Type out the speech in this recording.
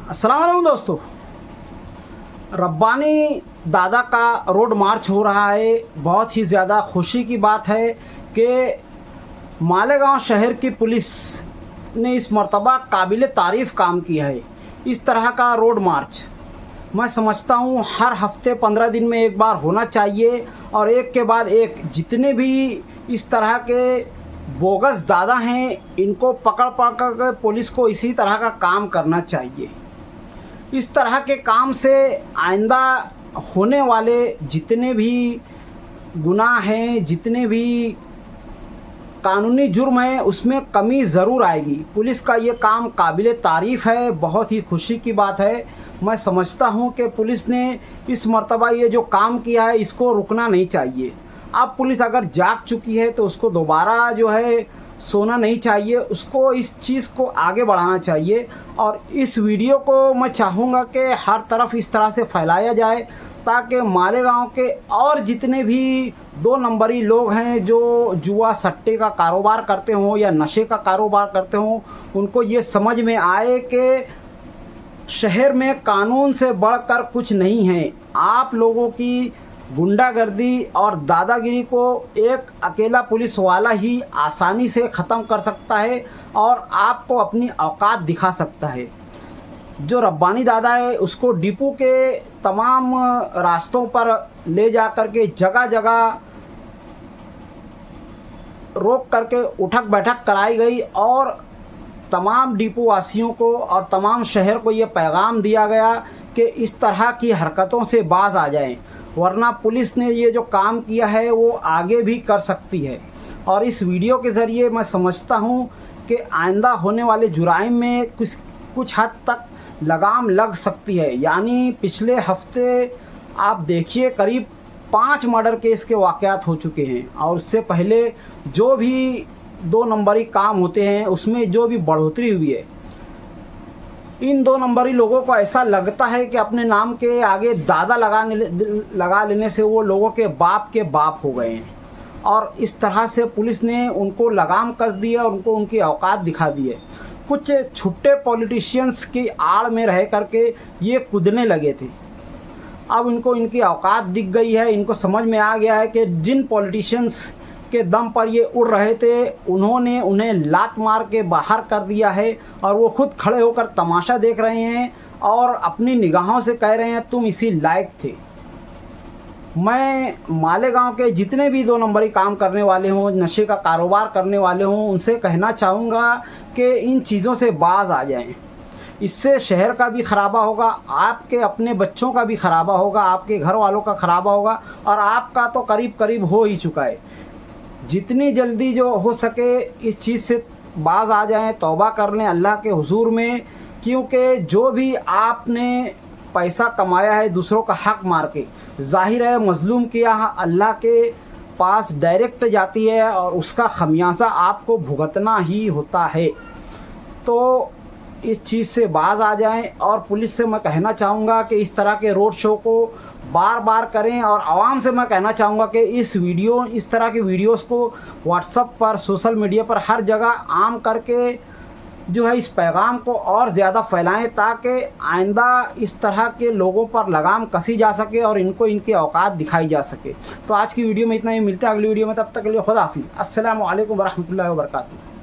अस्सलाम वालेकुम दोस्तों। रब्बानी दादा का रोड मार्च हो रहा है। बहुत ही ज़्यादा खुशी की बात है कि मालेगांव शहर की पुलिस ने इस मर्तबा काबिल तारीफ़ काम किया है। इस तरह का रोड मार्च मैं समझता हूँ हर हफ्ते 15 दिन में एक बार होना चाहिए और एक के बाद एक जितने भी इस तरह के बोगस दादा हैं इनको पकड़ पकड़ कर पुलिस को इसी तरह का काम करना चाहिए। इस तरह के काम से आइंदा होने वाले जितने भी गुनाह हैं, जितने भी कानूनी जुर्म हैं, उसमें कमी ज़रूर आएगी। पुलिस का ये काम काबिल तारीफ़ है, बहुत ही खुशी की बात है। मैं समझता हूँ कि पुलिस ने इस मर्तबा ये जो काम किया है इसको रुकना नहीं चाहिए। अब पुलिस अगर जाग चुकी है तो उसको दोबारा जो है सोना नहीं चाहिए, उसको इस चीज़ को आगे बढ़ाना चाहिए। और इस वीडियो को मैं चाहूँगा कि हर तरफ इस तरह से फैलाया जाए ताकि मालेगांव के और जितने भी 2 नंबरी लोग हैं जो जुआ सट्टे का कारोबार करते हों या नशे का कारोबार करते हों, उनको ये समझ में आए कि शहर में कानून से बढ़कर कुछ नहीं है। आप लोगों की गुंडागर्दी और दादागिरी को एक अकेला पुलिस वाला ही आसानी से ख़त्म कर सकता है और आपको अपनी औकात दिखा सकता है। जो रब्बानी दादा है उसको डिपो के तमाम रास्तों पर ले जा कर के जगह जगह रोक करके उठक बैठक कराई गई और तमाम डिपो वासियों को और तमाम शहर को ये पैगाम दिया गया कि इस तरह की हरकतों से बाज आ जाएं, वरना पुलिस ने ये जो काम किया है वो आगे भी कर सकती है। और इस वीडियो के ज़रिए मैं समझता हूँ कि आइंदा होने वाले जुराइम में कुछ हद तक लगाम लग सकती है। यानी पिछले हफ्ते आप देखिए करीब 5 मर्डर केस के वाक़यात हो चुके हैं और उससे पहले जो भी 2 नंबरी काम होते हैं उसमें जो भी बढ़ोतरी हुई है, इन 2 नंबरी लोगों को ऐसा लगता है कि अपने नाम के आगे दादा लगा लेने से वो लोगों के बाप हो गए हैं। और इस तरह से पुलिस ने उनको लगाम कस दिया और उनको उनकी औकात दिखा दी है। कुछ छुट्टे पॉलिटिशियंस की आड़ में रह करके ये कूदने लगे थे। अब इनको इनकी औकात दिख गई है। इनको समझ में आ गया है कि जिन पॉलिटिशियंस के दम पर ये उड़ रहे थे उन्होंने उन्हें लात मार के बाहर कर दिया है और वो खुद खड़े होकर तमाशा देख रहे हैं और अपनी निगाहों से कह रहे हैं तुम इसी लायक थे। मैं मालेगांव के जितने भी 2 नंबरी काम करने वाले हों, नशे का कारोबार करने वाले हों, उनसे कहना चाहूँगा कि इन चीज़ों से बाज आ जाएं। इससे शहर का भी खराबा होगा, आपके अपने बच्चों का भी खराबा होगा, आपके घर वालों का खराबा होगा और आपका तो करीब करीब हो ही चुका है। जितनी जल्दी जो हो सके इस चीज़ से बाज आ जाएं, तौबा कर लें अल्लाह के हुजूर में, क्योंकि जो भी आपने पैसा कमाया है दूसरों का हक मार के, जाहिर है मज़लूम की यहाँ अल्लाह के पास डायरेक्ट जाती है और उसका खमियाजा आपको भुगतना ही होता है। तो इस चीज़ से बाज आ जाएं और पुलिस से मैं कहना चाहूँगा कि इस तरह के रोड शो को बार बार करें। और आवाम से मैं कहना चाहूँगा कि इस तरह के वीडियोस को व्हाट्सएप पर, सोशल मीडिया पर हर जगह आम करके जो है इस पैगाम को और ज़्यादा फैलाएं ताकि आइंदा इस तरह के लोगों पर लगाम कसी जा सके और इनको इनकी औकात दिखाई जा सके। तो आज की वीडियो में इतना ही, मिलते हैं अगली वीडियो में, तब तक के लिए खुदा हाफिज़। अस्सलामु अलैकुम वरहमतुल्लाहि वबरकातुहू।